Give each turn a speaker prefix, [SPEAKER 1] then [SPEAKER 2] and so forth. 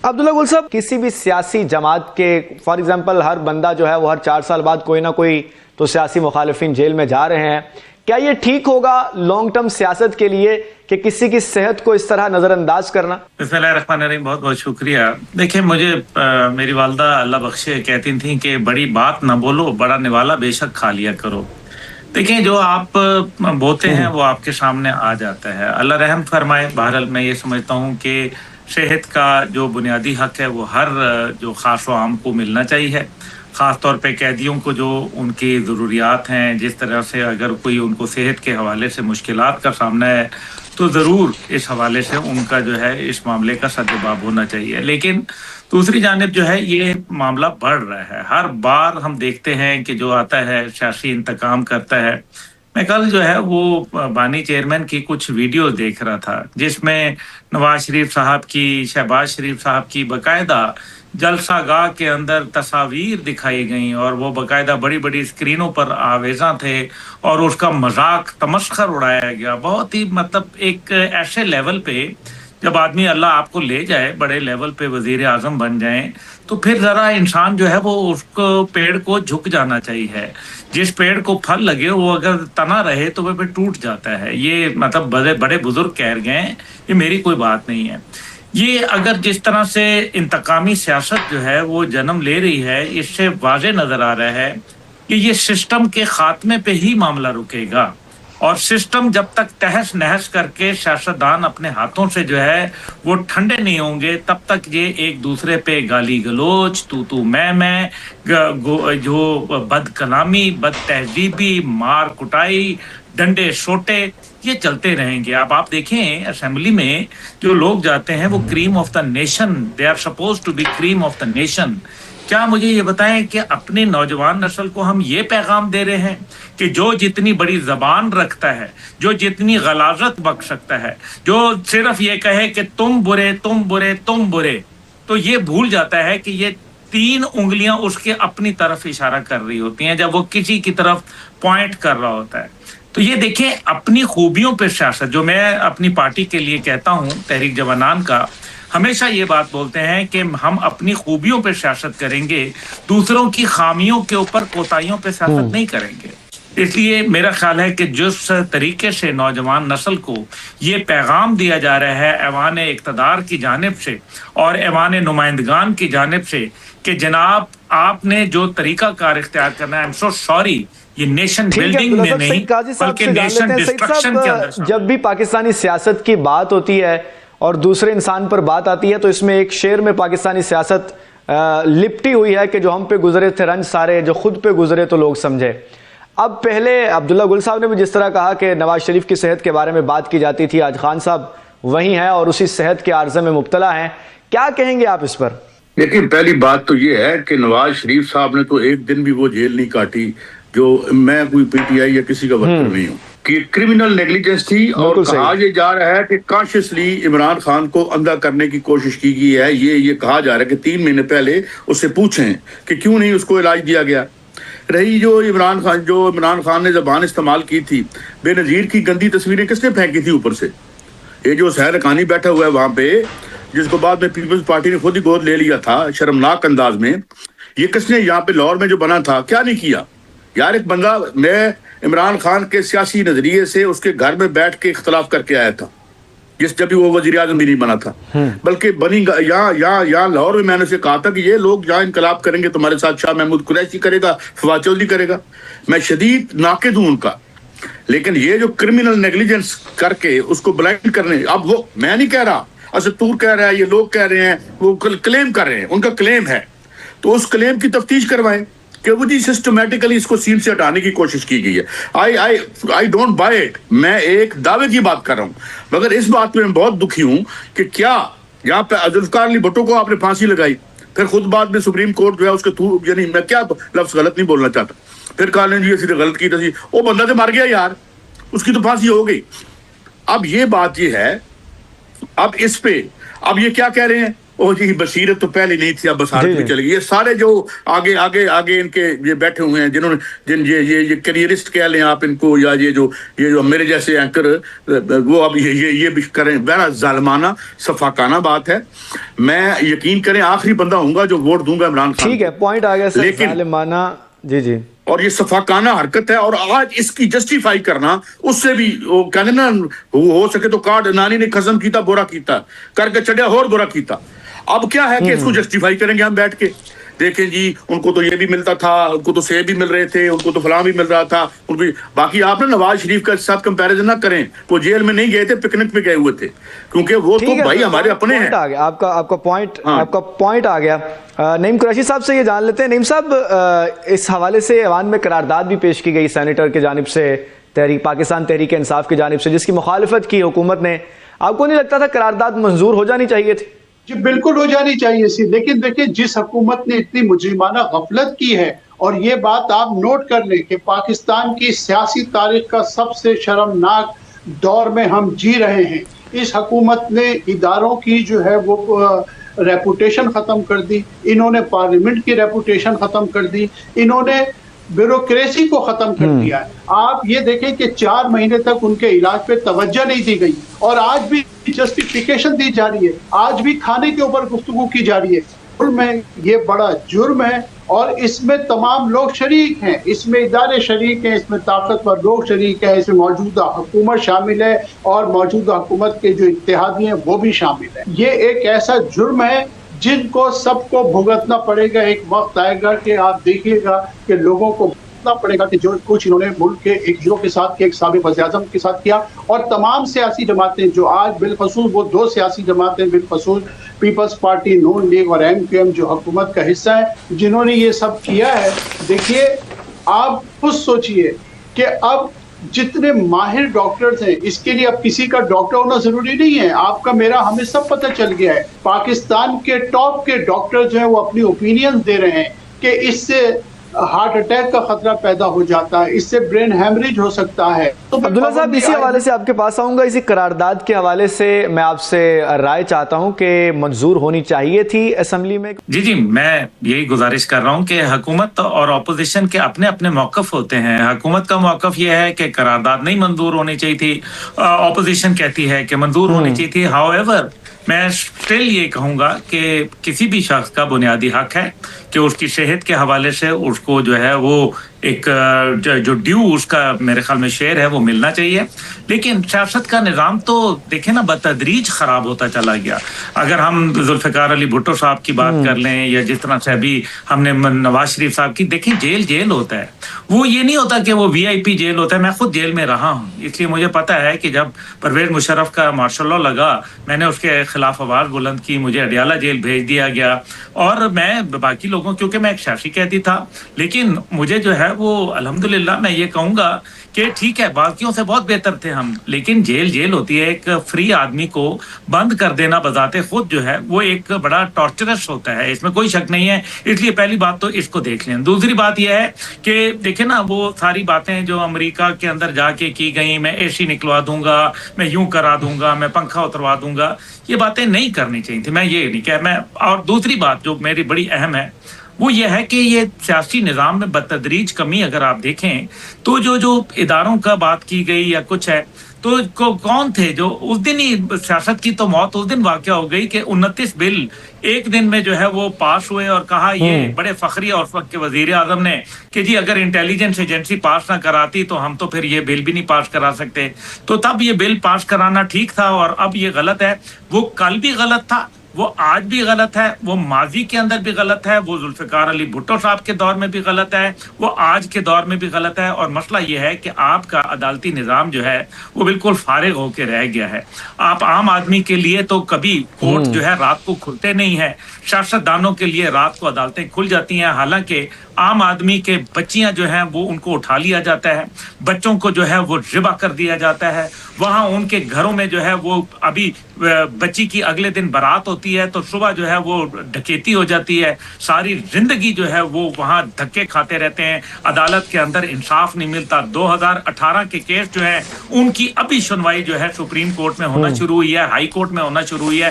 [SPEAKER 1] عبداللہ گل صاحب، کسی بھی سیاسی جماعت کے فار ایگزامپل ہر بندہ جو ہے وہ ہر 4 سال بعد کوئی نہ کوئی تو سیاسی مخالفین جیل میں جا رہے ہیں. کیا یہ ٹھیک ہوگا لانگ ٹرم سیاست کے لیے کہ کسی کی صحت کو اس طرح نظر انداز کرنا؟
[SPEAKER 2] بسم اللہ الرحمن الرحیم. بہت بہت شکریہ. دیکھیں، مجھے میری والدہ اللہ بخشے کہتی تھیں کہ بڑی بات نہ بولو، بڑا نوالا بے شک کھا لیا کرو. دیکھیں، جو آپ بوتے ہیں وہ آپ کے سامنے آ جاتا ہے. اللہ رحم فرمائے. بہرحال میں یہ سمجھتا ہوں کہ صحت کا جو بنیادی حق ہے وہ ہر جو خاص و عام کو ملنا چاہیے. خاص طور پہ قیدیوں کو جو ان کی ضروریات ہیں، جس طرح سے اگر کوئی ان کو صحت کے حوالے سے مشکلات کا سامنا ہے تو ضرور اس حوالے سے ان کا جو ہے اس معاملے کا سدباب ہونا چاہیے. لیکن دوسری جانب جو ہے یہ معاملہ بڑھ رہا ہے. ہر بار ہم دیکھتے ہیں کہ جو آتا ہے سیاسی انتقام کرتا ہے. میں کل جو ہے وہ بانی چیئرمین کی کچھ ویڈیوز دیکھ رہا تھا جس میں نواز شریف صاحب کی، شہباز شریف صاحب کی باقاعدہ جلسہ گاہ کے اندر تصاویر دکھائی گئیں اور وہ باقاعدہ بڑی بڑی اسکرینوں پر آویزاں تھے اور اس کا مذاق تمسخر اڑایا گیا. بہت ہی مطلب ایک ایسے لیول پہ جب آدمی اللہ آپ کو لے جائے، بڑے لیول پہ وزیر اعظم بن جائیں، تو پھر ذرا انسان جو ہے وہ اس کو پیڑ کو جھک جانا چاہیے. جس پیڑ کو پھل لگے وہ اگر تنا رہے تو وہ پھر ٹوٹ جاتا ہے. یہ مطلب بڑے بزرگ کہہ گئے ہیں، یہ میری کوئی بات نہیں ہے. یہ اگر جس طرح سے انتقامی سیاست جو ہے وہ جنم لے رہی ہے، اس سے واضح نظر آ رہا ہے کہ یہ سسٹم کے خاتمے پہ ہی معاملہ رکے گا. اور سسٹم جب تک تہس نہس کر کے سیاستدان اپنے ہاتھوں سے جو ہے وہ ٹھنڈے نہیں ہوں گے، تب تک یہ ایک دوسرے پہ گالی گلوچ، تو میں جو بد کلامی، بد تہذیبی، مار کٹائی، ڈنڈے سوٹے، یہ چلتے رہیں گے. اب آپ دیکھیں اسمبلی میں جو لوگ جاتے ہیں وہ cream of the nation, they are suppose to be cream of the nation. کیا مجھے یہ بتائیں کہ اپنی نوجوان نسل کو ہم یہ پیغام دے رہے ہیں کہ جو جتنی بڑی زبان رکھتا ہے، جو جتنی غلاظت بک سکتا ہے، جو صرف یہ کہے کہ تم برے تم برے تم برے، تو یہ بھول جاتا ہے کہ یہ 3 انگلیاں اس کے اپنی طرف اشارہ کر رہی ہوتی ہیں جب وہ کسی کی طرف پوائنٹ کر رہا ہوتا ہے. تو یہ دیکھیں، اپنی خوبیوں پہ سیاست، جو میں اپنی پارٹی کے لیے کہتا ہوں، تحریک جوانان کا، ہمیشہ یہ بات بولتے ہیں کہ ہم اپنی خوبیوں پہ سیاست کریں گے، دوسروں کی خامیوں کے اوپر کوتاہیوں پہ سیاست نہیں کریں گے. اس لیے میرا خیال ہے کہ جس طریقے سے نوجوان نسل کو یہ پیغام دیا جا رہا ہے ایوان اقتدار کی جانب سے اور ایوان نمائندگان کی جانب سے کہ جناب آپ نے جو طریقہ کار اختیار کرنا ہے، I'm so sorry، یہ نیشن بلڈنگ میں نہیں بلکہ نیشن ڈسٹرکشن کے اندر.
[SPEAKER 1] جب بھی پاکستانی سیاست کی بات ہوتی ہے اور دوسرے انسان پر بات آتی ہے تو اس میں ایک شعر میں پاکستانی سیاست لپٹی ہوئی ہے کہ جو ہم پہ گزرے تھے رنج سارے، جو خود پہ گزرے تو لوگ سمجھے. اب پہلے عبداللہ گل صاحب نے بھی جس طرح کہا کہ نواز شریف کی صحت کے بارے میں بات کی جاتی تھی، آج خان صاحب وہی ہیں اور اسی صحت کے عارضے میں مبتلا ہیں. کیا کہیں گے آپ اس پر؟
[SPEAKER 3] لیکن پہلی بات تو یہ ہے کہ نواز شریف صاحب نے تو ایک دن بھی وہ جیل نہیں کاٹی. جو میں کوئی پی ٹی آئی یا کسی کا ورکر نہیں ہوں کہ کرمنل نیگلیجنس تھی. اور کہا یہ جا رہا ہے کہ کانشیسلی عمران خان کو اندھا کرنے کی کوشش کی گئی ہے. یہ کہا جا رہا ہے کہ 3 مہینے پہلے اس سے پوچھیں کہ کیوں نہیں اس کو علاج دیا گیا. رہی جو عمران خان نے زبان استعمال کی تھی، بے نظیر کی گندی تصویریں کس نے پھینکی تھی اوپر سے؟ یہ جو سہر رکانی بیٹھا ہوا ہے وہاں پہ، جس کو بعد میں پیپلز پارٹی نے خود ہی گود لے لیا تھا شرمناک انداز میں، یہ کس نے یہاں پہ لاہور میں جو بنا تھا کیا نہیں کیا؟ یار ایک بندہ، میں عمران خان کے سیاسی نظریے سے اس کے گھر میں بیٹھ کے اختلاف کر کے آیا تھا، جب بھی وہ وزیر اعظم بھی نہیں بنا تھا، بلکہ بنی یہاں لاہور میں نے اسے کہا تھا کہ یہ لوگ جہاں انقلاب کریں گے تمہارے ساتھ شاہ محمود قریشی کرے گا، فواد چودھری کرے گا. میں شدید ناقد ہوں ان کا. لیکن یہ جو کرمنل نیگلیجنس کر کے اس کو بلائنڈ کرنے، اب وہ میں نہیں کہہ رہا، اسطور کہہ رہا ہے، یہ لوگ کہہ رہے ہیں، وہ کلیم کر رہے ہیں، ان کا کلیم ہے، تو اس کلیم کی تفتیش کروائیں کہ وہ جی سسٹمیٹیکلی اس کو سین سے ہٹانے کی کوشش کی گئی ہے. I don't buy it. میں ایک دعوے کی بات کر رہا ہوں، مگر اس بات پہ میں بہت دکھی ہوں کہ کیا یہاں پہ ذوالفقار علی بھٹو کو آپ نے پھانسی لگائی، پھر خود بعد میں سپریم کورٹ جو ہے اس کے یعنی میں کیا لفظ غلط نہیں بولنا چاہتا، پھر کہا جی اسی نے غلط کی تھی، وہ بندہ تو مر گیا یار، اس کی تو پھانسی ہو گئی. اب یہ بات یہ ہے، اب اس پہ اب یہ کیا کہہ رہے ہیں، ओ जी बसीरत तो पहले नहीं थी, अब बसारत भी चली गई। ये सारे जो आगे आगे आगे इनके ये बैठे हुए हैं, जिन्होंने जिन ये करियरिस्ट कह लें आप इनको, या ये जो मेरे जैसे एंकर, वो अब ये भी करें, बड़ा जालिमाना सफाकाना बात है। मैं यकीन करें आखिरी बंदा हूंगा जो वोट दूंगा इमरान खान।
[SPEAKER 1] ठीक है, पॉइंट आ गया सर, जालिमाना। जी जी।
[SPEAKER 3] और ये सफाकाना हरकत है, और आज इसकी जस्टिफाई करना उससे भी वो कहते ना, हो सके तो काट नानी ने खसम कीता बुरा कीता करके चढ़िया और बुरा कीता। अब क्या है कि इसको जस्टिफाई करेंगे हम बैठ के, देखें जी उनको तो ये भी मिलता था, उनको तो सेब भी मिल रहे थे, उनको तो फलां भी मिल रहा था, उनको बाकी आप ना नवाज शरीफ के साथ कंपैरिजन ना करें, वो जेल में नहीं गए थे, पिकनिक पे गए हुए थे, क्योंकि वो तो भाई हमारे अपने हैं।
[SPEAKER 1] आपका पॉइंट आ गया। नईम कुरैशी साहब से ये जान लेते हैं। नईम साहब, इस हवाले से ऐवान में करारदाद भी पेश की गई सेनेटर की जानिब से, पाकिस्तान तहरीक इंसाफ की जानिब से, जिसकी मुखालिफत की हुकूमत ने। आपको नहीं लगता था करारदाद मंजूर हो जानी चाहिए थी?
[SPEAKER 4] जी बिल्कुल हो जानी चाहिए थी, लेकिन देखिए जिस हुकूमत ने इतनी मुजरिमाना गफलत की है, और ये बात आप नोट कर लें कि पाकिस्तान की सियासी तारीख का सबसे शर्मनाक दौर में हम जी रहे हैं। इस हुकूमत ने इदारों की जो है वो रेपुटेशन ख़त्म कर दी, इन्होंने पार्लियामेंट की रेपुटेशन ख़त्म कर दी, इन्होंने ब्यूरोक्रेसी को ख़त्म कर दिया है। आप ये देखें कि 4 महीने तक उनके इलाज पे तवज्जो नहीं दी गई, और आज भी जस्टिफिकेशन दी जा रही है, आज भी खाने के ऊपर गुफ्तगू की जा रही है। जुर्म है, ये बड़ा जुर्म है, और इसमें तमाम लोग शरीक हैं, इसमें इदारे शरीक हैं, इसमें ताकतवर लोग शरीक हैं, इसमें मौजूदा हुकूमत शामिल है, और मौजूदा हुकूमत के जो इत्तेहादी हैं वो भी शामिल है। ये एक ऐसा जुर्म है जिनको सबको भुगतना पड़ेगा। एक वक्त आएगा कि आप देखिएगा कि लोगों को भुगतना पड़ेगा कि जो कुछ इन्होंने मुल्क के एक हीरो के साथ किया, एक साबिक वज़ीर-ए-आज़म के साथ किया, और तमाम सियासी जमातें जो आज बिलखसूस वो 2 सियासी जमातें, बिलखसूस पीपल्स पार्टी, नून लीग और MQM जो हुकूमत का हिस्सा है, जिन्होंने ये सब किया है। देखिए आप खुद सोचिए कि अब जितने माहिर डॉक्टर्स हैं, इसके लिए अब किसी का डॉक्टर होना जरूरी नहीं है, आपका मेरा हमें सब पता चल गया है। पाकिस्तान के टॉप के डॉक्टर जो है वो अपनी ओपिनियन दे रहे हैं कि इससे हार्ट अटैक का खतरा पैदा हो जाता है, इससे ब्रेन हैमरेज हो सकता है। तो
[SPEAKER 1] अब्दुल्ला साहब, इसी हवाले से आपके पास आऊंगा। इसी करारदाद के हवाले से मैं आपसे राय चाहता हूं कि मंजूर होनी चाहिए थी असेंबली में।
[SPEAKER 2] जी, मैं यही गुजारिश कर रहा हूं कि हुकूमत और अपोजिशन के अपने अपने मौक़िफ़ होते हैं। हुकूमत का मौक़िफ़ यह है कि करारदाद नहीं मंजूर होनी चाहिए थी, अपोजिशन कहती है कि मंजूर होनी चाहिए थी। हाउएवर मैं स्टिल ये कहूँगा कि किसी भी शख्स का बुनियादी हक है कि उसकी सेहत के हवाले से उसको जो है वो एक जो ड्यू उसका मेरे ख्याल में शेयर है वो मिलना चाहिए। लेकिन सियासत का निज़ाम तो देखें ना बतदरीज ख़राब होता चला गया। अगर हम जुल्फ़िकार अली भुट्टो साहब की बात कर लें, या जिस तरह से अभी हमने नवाज शरीफ साहब की, देखें जेल होता है, वो ये नहीं होता कि वो VIP जेल होता है। मैं खुद जेल में रहा हूँ, इसलिए मुझे पता है कि जब परवेज़ मुशर्रफ का मार्शल लॉ लगा, मैंने उसके खिलाफ आवाज़ बुलंद की, मुझे अडियाला जेल भेज दिया गया, और मैं बाकी लोगों, क्योंकि मैं एक सियासी कैदी था, लेकिन मुझे जो है वो अल्हम्दुलिल्लाह मैं ये कहूँगा कि ठीक है बाकियों से बहुत बेहतर थे हम, लेकिन जेल होती है। एक फ्री आदमी को बंद कर देना बजाते खुद जो है वो एक बड़ा टॉर्चरस होता है, इसमें कोई शक नहीं है। इसलिए पहली बात तो इसको देख लें। दूसरी बात यह है कि देखें ना वो सारी बातें जो अमेरिका के अंदर जाके की गई, मैं AC निकलवा दूंगा, मैं यूं करा दूंगा, मैं पंखा उतरवा दूंगा, ये बातें नहीं करनी चाहिए थी। मैं ये नहीं कह मैं। और दूसरी बात जो मेरी बड़ी अहम है वो ये है कि ये सियासी निज़ाम में बतदरीज कमी अगर आप देखें तो जो इदारों का बात की गई या कुछ है, तो कौन थे जो उस दिन ही सियासत की तो मौत उस दिन वाक़या हो गई कि 29 बिल एक दिन में जो है वो पास हुए, और कहा ये बड़े फखरी और उस वक्त के वज़ीर-ए-आज़म ने कि जी अगर इंटेलिजेंस एजेंसी पास ना कराती तो हम तो फिर ये बिल भी नहीं पास करा सकते। तो तब ये बिल पास कराना ठीक था, और अब ये गलत है। वो कल भी गलत था, वो आज भी गलत है, वो माजी के अंदर भी गलत है, वो जुल्फ़िकार अली भुट्टो साहब के दौर में भी गलत है, वो आज के दौर में भी गलत है। और मसला ये है कि आपका अदालती निज़ाम जो है वो बिल्कुल फारिग होकर रह गया है। आप आम आदमी के लिए तो कभी कोर्ट जो है रात को खुलते नहीं है, सियासतदानों के लिए रात को अदालतें खुल जाती हैं। हालांकि आम आदमी के बच्चियां जो हैं वो उनको उठा लिया जाता है, बच्चों को जो है वो ज़िबा कर दिया जाता है, वहाँ उनके घरों में जो है वो अभी बच्ची की अगले दिन बारात होती है तो सुबह जो है वो डकैती हो जाती है, सारी जिंदगी जो है वो वहाँ धक्के खाते रहते हैं, अदालत के अंदर इंसाफ नहीं मिलता। 2018 के केस जो है उनकी अभी सुनवाई जो है सुप्रीम कोर्ट में होना शुरू हुई है, हाई कोर्ट में होना शुरू हुई है,